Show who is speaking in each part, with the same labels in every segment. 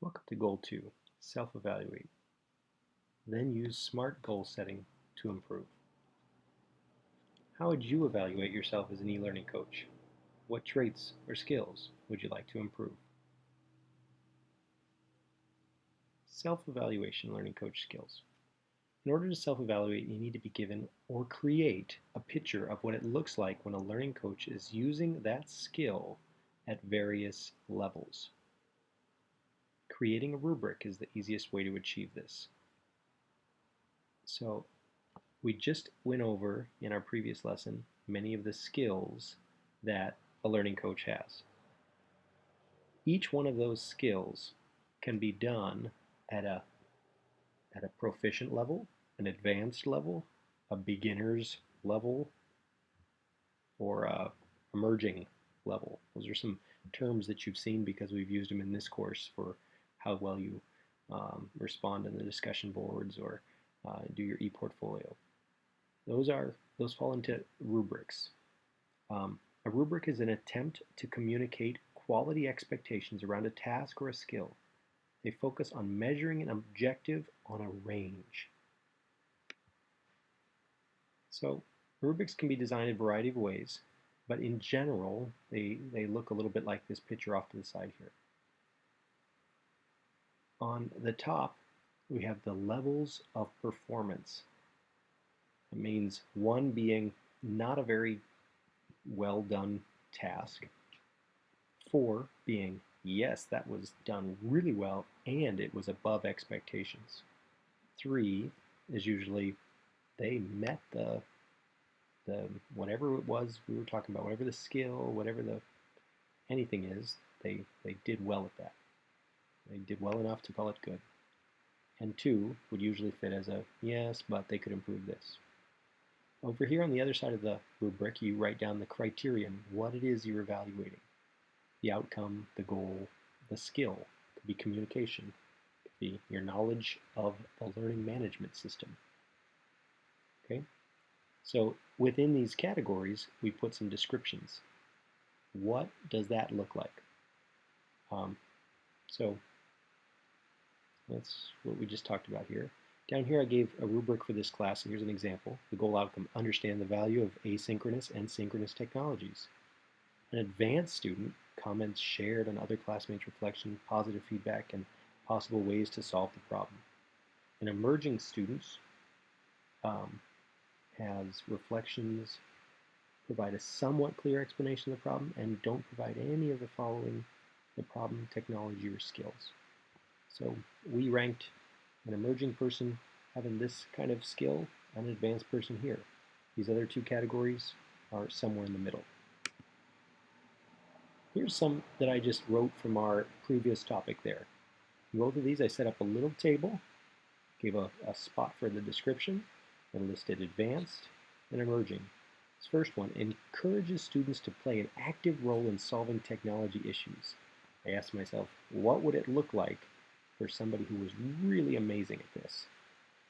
Speaker 1: Welcome to Goal 2, Self-Evaluate. Then use SMART goal setting to improve. How would you evaluate yourself as an e-learning coach? What traits or skills would you like to improve? Self-evaluation learning coach skills. In order to self-evaluate, you need to be given or create a picture of what it looks like when a learning coach is using that skill at various levels. Creating a rubric is the easiest way to achieve this. So we just went over in our previous lesson many of the skills that a learning coach has. Each one of those skills can be done at a proficient level, an advanced level, a beginner's level, or a emerging level. Those are some terms that you've seen because we've used them in this course for how well you respond in the discussion boards or do your e-portfolio. Those fall into rubrics. A rubric is an attempt to communicate quality expectations around a task or a skill. They focus on measuring an objective on a range. So rubrics can be designed in a variety of ways, but in general, they look a little bit like this picture off to the side here. On the top, we have the levels of performance. It means 1 being not a very well done task, 4 being yes, that was done really well and it was above expectations. 3 is usually they met the whatever it was we were talking about, whatever the skill, whatever the anything is, they did well at that. They did well enough to call it good. And 2 would usually fit as a yes, but they could improve this. Over here on the other side of the rubric, you write down the criterion, what it is you're evaluating. The outcome, the goal, the skill. It could be communication. It could be your knowledge of the learning management system. Okay? So within these categories, we put some descriptions. What does that look like? So that's what we just talked about here. Down here I gave a rubric for this class, and here's an example. The goal outcome, understand the value of asynchronous and synchronous technologies. An advanced student comments shared on other classmates' reflection, positive feedback, and possible ways to solve the problem. An emerging student has reflections, provide a somewhat clear explanation of the problem, and don't provide any of the following: the problem, technology, or skills. So we ranked an emerging person having this kind of skill, an advanced person here. These other two categories are somewhere in the middle. Here's some that I just wrote from our previous topic there. In both of these I set up a little table, gave a spot for the description, and listed advanced and emerging. This first one encourages students to play an active role in solving technology issues. I asked myself, what would it look like for somebody who was really amazing at this?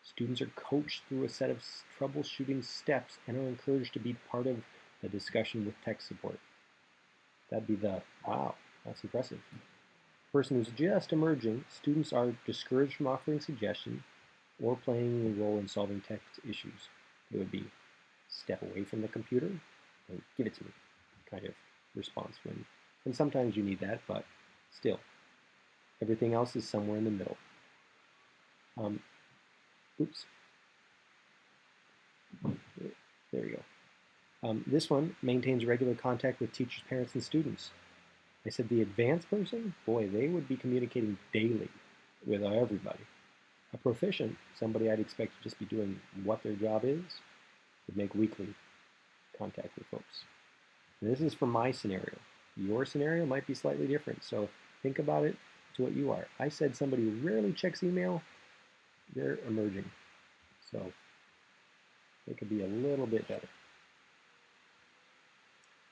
Speaker 1: Students are coached through a set of troubleshooting steps and are encouraged to be part of the discussion with tech support. That'd be the, wow, that's impressive. Person who's just emerging, students are discouraged from offering suggestions or playing a role in solving tech issues. It would be step away from the computer and give it to me kind of response. And sometimes you need that, but still, everything else is somewhere in the middle. Oops. There you go. This one maintains regular contact with teachers, parents, and students. I said the advanced person, boy, they would be communicating daily with everybody. A proficient, somebody I'd expect to just be doing what their job is, would make weekly contact with folks. And this is for my scenario. Your scenario might be slightly different, so think about it to what you are. I said somebody who rarely checks email, they're emerging. So they could be a little bit better.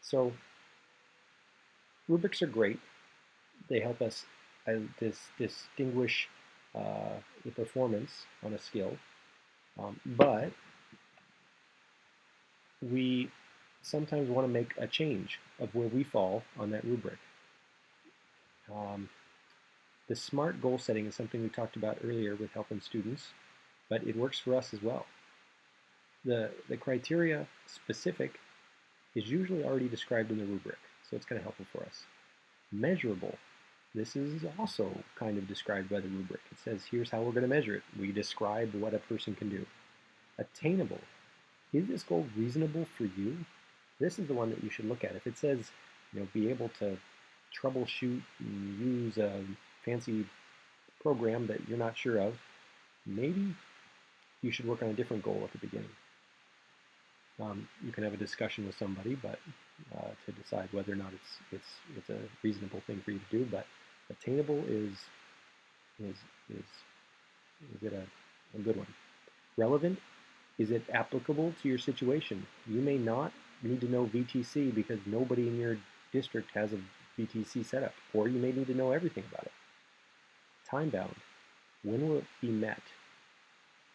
Speaker 1: So rubrics are great. They help us distinguish the performance on a skill, but we sometimes want to make a change of where we fall on that rubric. The SMART goal setting is something we talked about earlier with helping students, but it works for us as well. The criteria specific is usually already described in the rubric, so it's kind of helpful for us. Measurable, this is also kind of described by the rubric. It says, here's how we're going to measure it. We describe what a person can do. Attainable, is this goal reasonable for you? This is the one that you should look at. If it says, be able to troubleshoot and use a fancy program that you're not sure of, maybe you should work on a different goal at the beginning. You can have a discussion with somebody, but to decide whether or not it's a reasonable thing for you to do. But attainable is it a good one? Relevant, is it applicable to your situation? You may not need to know VTC because nobody in your district has a VTC setup, or you may need to know everything about it. Time bound, when will it be met?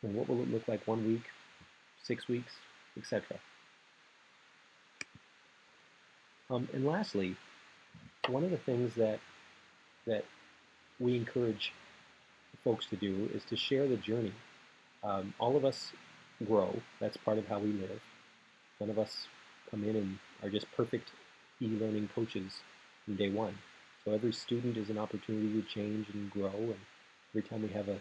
Speaker 1: And what will it look like 1 week, 6 weeks, etc. And lastly, one of the things that we encourage folks to do is to share the journey. All of us grow. That's part of how we live. None of us come in and are just perfect e-learning coaches from day one. So every student is an opportunity to change and grow. And every time we have a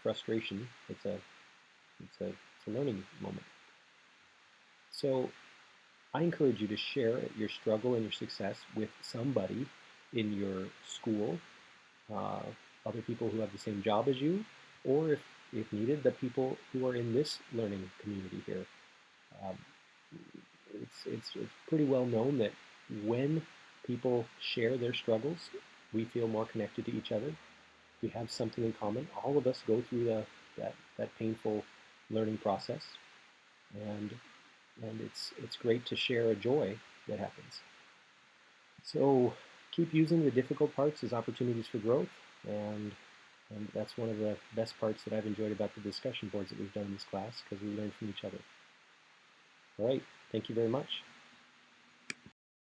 Speaker 1: frustration, it's a learning moment. So I encourage you to share your struggle and your success with somebody in your school, other people who have the same job as you, or if needed, the people who are in this learning community here. It's pretty well known that when people share their struggles, we feel more connected to each other. We have something in common. All of us go through that painful learning process, and it's great to share a joy that happens. So keep using the difficult parts as opportunities for growth, and that's one of the best parts that I've enjoyed about the discussion boards that we've done in this class, because we learn from each other. All right, thank you very much.